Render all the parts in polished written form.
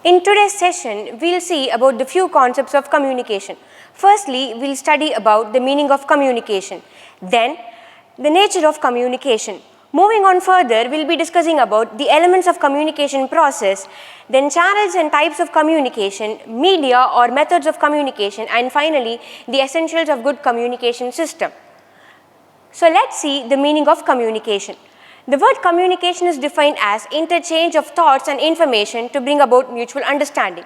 In today's session, we'll see about the few concepts of communication. Firstly, we'll study about the meaning of communication. Then, the nature of communication. Moving on further, we'll be discussing about the elements of communication process, then channels and types of communication, media or methods of communication, and finally, the essentials of good communication system. So let's see the meaning of communication. The word communication is defined as interchange of thoughts and information to bring about mutual understanding.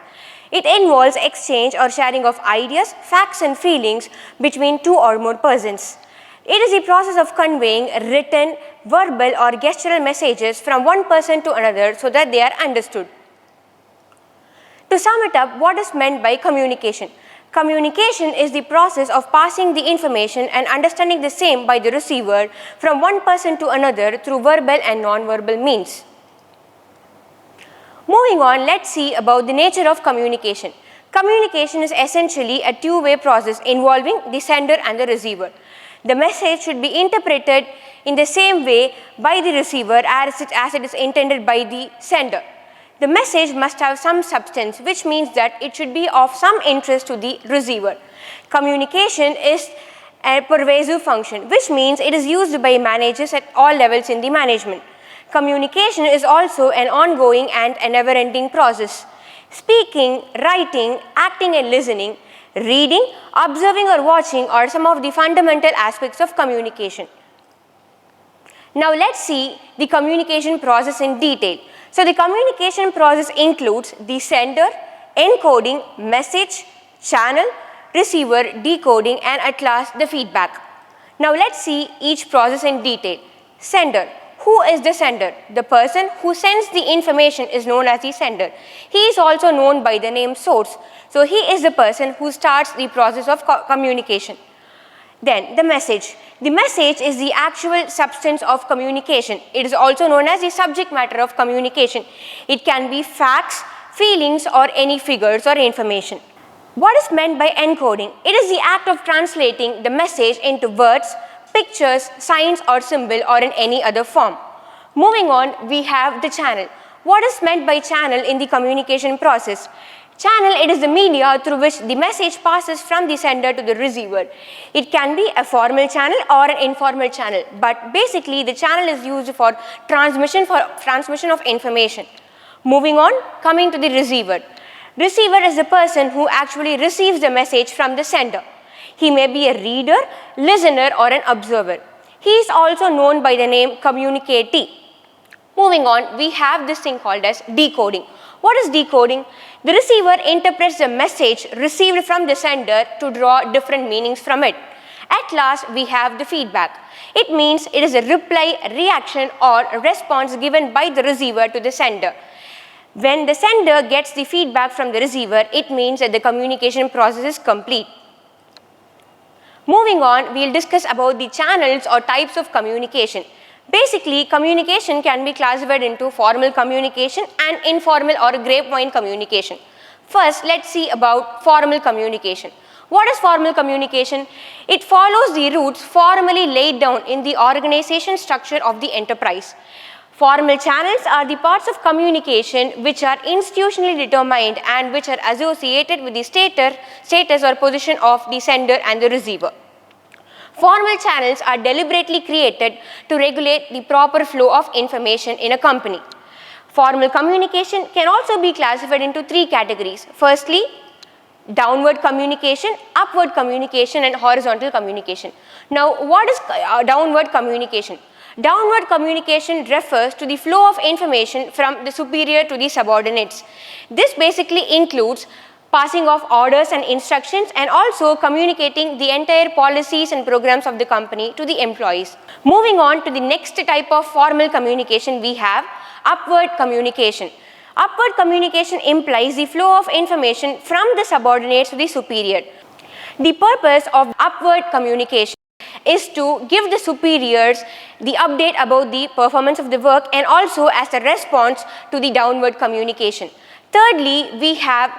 It involves exchange or sharing of ideas, facts and feelings between two or more persons. It is the process of conveying written, verbal or gestural messages from one person to another so that they are understood. To sum it up, what is meant by communication? Communication is the process of passing the information and understanding the same by the receiver from one person to another through verbal and non-verbal means. Moving on, let's see about the nature of communication. Communication is essentially a two-way process involving the sender and the receiver. The message should be interpreted in the same way by the receiver as it is intended by the sender. The message must have some substance, which means that it should be of some interest to the receiver. Communication is a pervasive function, which means it is used by managers at all levels in the management. Communication is also an ongoing and a never-ending process. Speaking, writing, acting and listening, reading, observing or watching are some of the fundamental aspects of communication. Now let's see the communication process in detail. So the communication process includes the sender, encoding, message, channel, receiver, decoding, and at last the feedback. Now let's see each process in detail. Sender. Who is the sender? The person who sends the information is known as the sender. He is also known by the name source. So he is the person who starts the process of communication. Then the message. The message is the actual substance of communication. It is also known as the subject matter of communication. It can be facts, feelings, or any figures or information. What is meant by encoding? It is the act of translating the message into words, pictures, signs or symbol or in any other form. Moving on, we have the channel. What is meant by channel in the communication process? Channel, it is the media through which the message passes from the sender to the receiver. It can be a formal channel or an informal channel, but basically the channel is used for transmission of information. Moving on, coming to the receiver. Receiver is the person who actually receives the message from the sender. He may be a reader, listener or an observer. He is also known by the name communicatee. Moving on, we have this thing called as decoding. What is decoding? The receiver interprets the message received from the sender to draw different meanings from it. At last, we have the feedback. It means it is a reply, reaction or a response given by the receiver to the sender. When the sender gets the feedback from the receiver, it means that the communication process is complete. Moving on, we will discuss about the channels or types of communication. Basically, communication can be classified into formal communication and informal or grapevine communication. First, let's see about formal communication. What is formal communication? It follows the routes formally laid down in the organization structure of the enterprise. Formal channels are the parts of communication which are institutionally determined and which are associated with the status or position of the sender and the receiver. Formal channels are deliberately created to regulate the proper flow of information in a company. Formal communication can also be classified into three categories. Firstly, downward communication, upward communication, and horizontal communication. Now, what is downward communication? Downward communication refers to the flow of information from the superior to the subordinates. This basically includes passing of orders and instructions and also communicating the entire policies and programs of the company to the employees. Moving on to the next type of formal communication, we have upward communication. Upward communication implies the flow of information from the subordinates to the superior. The purpose of upward communication is to give the superiors the update about the performance of the work and also as a response to the downward communication. Thirdly, we have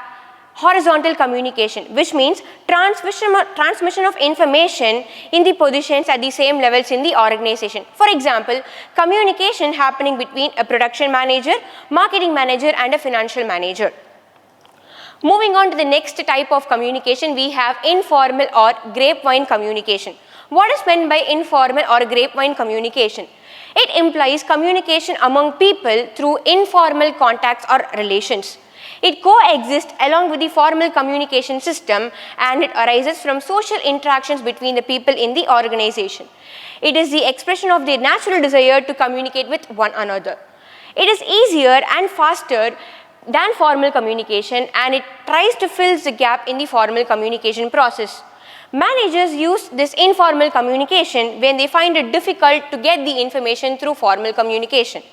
horizontal communication, which means transmission of information in the positions at the same levels in the organization. For example, communication happening between a production manager, marketing manager and a financial manager. Moving on to the next type of communication, we have informal or grapevine communication. What is meant by informal or grapevine communication? It implies communication among people through informal contacts or relations. It coexists along with the formal communication system, and it arises from social interactions between the people in the organization. It is the expression of their natural desire to communicate with one another. It is easier and faster than formal communication, and it tries to fill the gap in the formal communication process. Managers use this informal communication when they find it difficult to get the information through formal communication.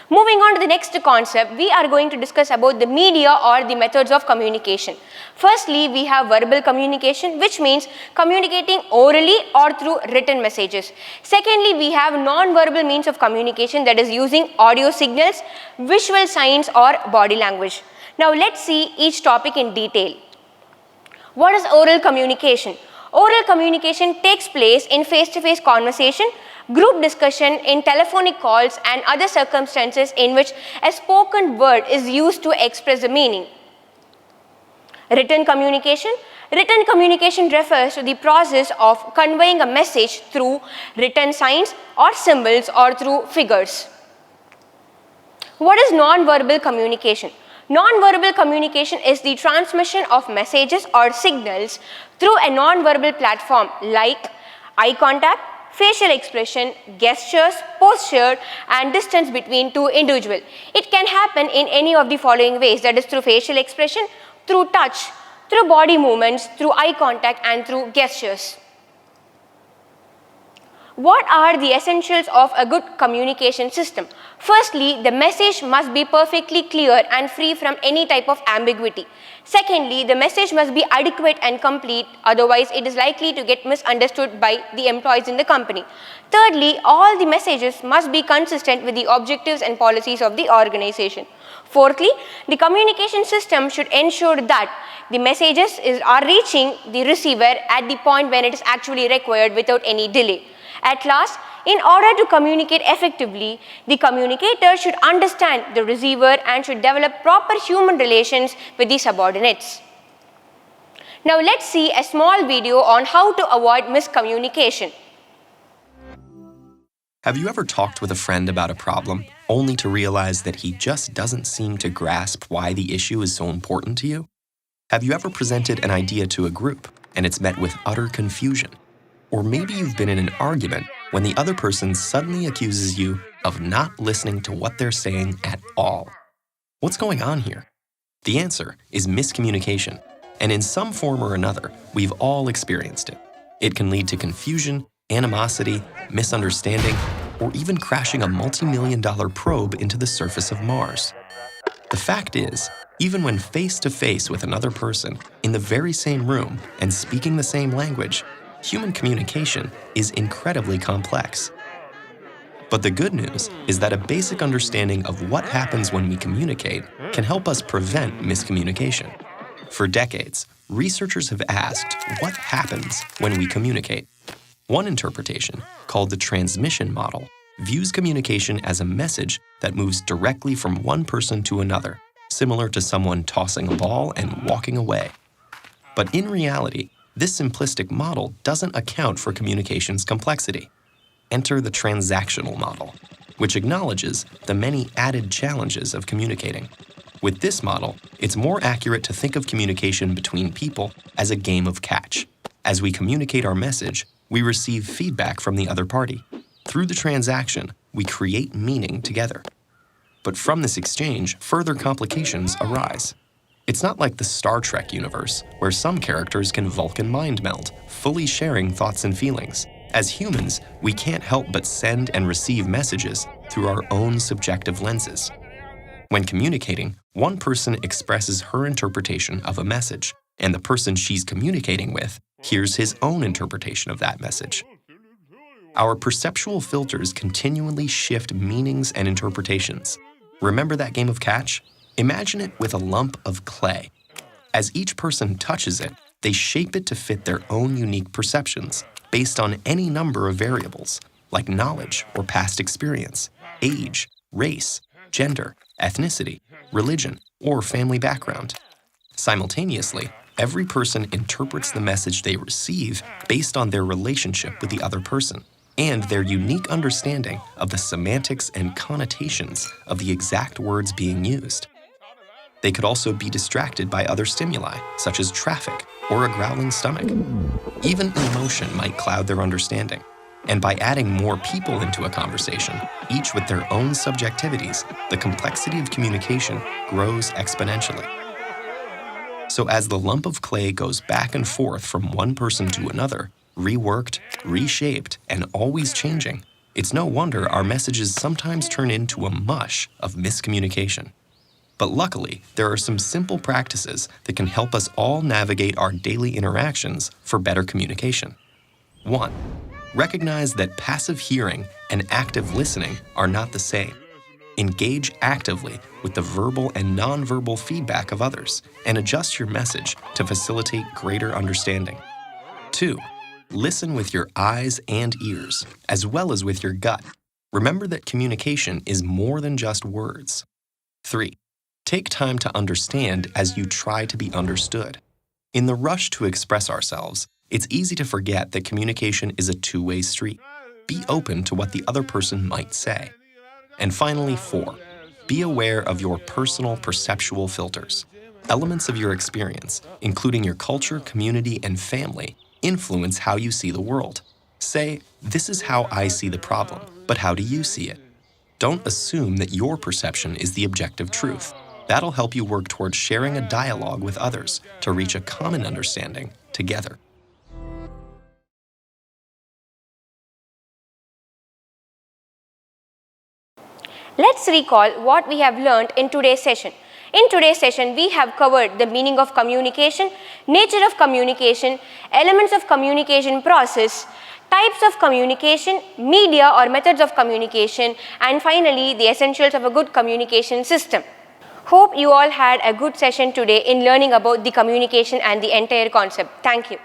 Moving on to the next concept, we are going to discuss about the media or the methods of communication. Firstly, we have verbal communication, which means communicating orally or through written messages. Secondly, we have non-verbal means of communication, that is using audio signals, visual signs or body language. Now let's see each topic in detail. What is oral communication? Oral communication takes place in face-to-face conversation, group discussion, in telephonic calls and other circumstances in which a spoken word is used to express the meaning. Written communication. Written communication refers to the process of conveying a message through written signs or symbols or through figures. What is non-verbal communication? Non-verbal communication is the transmission of messages or signals through a non-verbal platform like eye contact, facial expression, gestures, posture, and distance between two individuals. It can happen in any of the following ways, that is through facial expression, through touch, through body movements, through eye contact, and through gestures. What are the essentials of a good communication system? Firstly, the message must be perfectly clear and free from any type of ambiguity. Secondly, the message must be adequate and complete, otherwise it is likely to get misunderstood by the employees in the company. Thirdly, all the messages must be consistent with the objectives and policies of the organization. Fourthly, the communication system should ensure that the messages are reaching the receiver at the point when it is actually required without any delay. At last, in order to communicate effectively, the communicator should understand the receiver and should develop proper human relations with the subordinates. Now let's see a small video on how to avoid miscommunication. Have you ever talked with a friend about a problem, only to realize that he just doesn't seem to grasp why the issue is so important to you? Have you ever presented an idea to a group, and it's met with utter confusion? Or maybe you've been in an argument when the other person suddenly accuses you of not listening to what they're saying at all. What's going on here? The answer is miscommunication, and in some form or another, we've all experienced it. It can lead to confusion, animosity, misunderstanding, or even crashing a multi-million-dollar probe into the surface of Mars. The fact is, even when face-to-face with another person in the very same room and speaking the same language, human communication is incredibly complex. But the good news is that a basic understanding of what happens when we communicate can help us prevent miscommunication. For decades, researchers have asked what happens when we communicate. One interpretation, called the transmission model, views communication as a message that moves directly from one person to another, similar to someone tossing a ball and walking away. But in reality, this simplistic model doesn't account for communication's complexity. Enter the transactional model, which acknowledges the many added challenges of communicating. With this model, it's more accurate to think of communication between people as a game of catch. As we communicate our message, we receive feedback from the other party. Through the transaction, we create meaning together. But from this exchange, further complications arise. It's not like the Star Trek universe, where some characters can Vulcan mind meld, fully sharing thoughts and feelings. As humans, we can't help but send and receive messages through our own subjective lenses. When communicating, one person expresses her interpretation of a message, and the person she's communicating with hears his own interpretation of that message. Our perceptual filters continually shift meanings and interpretations. Remember that game of catch? Imagine it with a lump of clay. As each person touches it, they shape it to fit their own unique perceptions based on any number of variables, like knowledge or past experience, age, race, gender, ethnicity, religion, or family background. Simultaneously, every person interprets the message they receive based on their relationship with the other person and their unique understanding of the semantics and connotations of the exact words being used. They could also be distracted by other stimuli, such as traffic or a growling stomach. Even emotion might cloud their understanding. And by adding more people into a conversation, each with their own subjectivities, the complexity of communication grows exponentially. So as the lump of clay goes back and forth from one person to another, reworked, reshaped, and always changing, it's no wonder our messages sometimes turn into a mush of miscommunication. But luckily, there are some simple practices that can help us all navigate our daily interactions for better communication. 1. Recognize that passive hearing and active listening are not the same. Engage actively with the verbal and nonverbal feedback of others and adjust your message to facilitate greater understanding. 2. Listen with your eyes and ears, as well as with your gut. Remember that communication is more than just words. 3. Take time to understand as you try to be understood. In the rush to express ourselves, it's easy to forget that communication is a two-way street. Be open to what the other person might say. And finally, 4. Be aware of your personal perceptual filters. Elements of your experience, including your culture, community, and family, influence how you see the world. Say, "This is how I see the problem, but how do you see it?" Don't assume that your perception is the objective truth. That'll help you work towards sharing a dialogue with others to reach a common understanding together. Let's recall what we have learned in today's session. In today's session, we have covered the meaning of communication, nature of communication, elements of communication process, types of communication, media or methods of communication, and finally, the essentials of a good communication system. Hope you all had a good session today in learning about the communication and the entire concept. Thank you.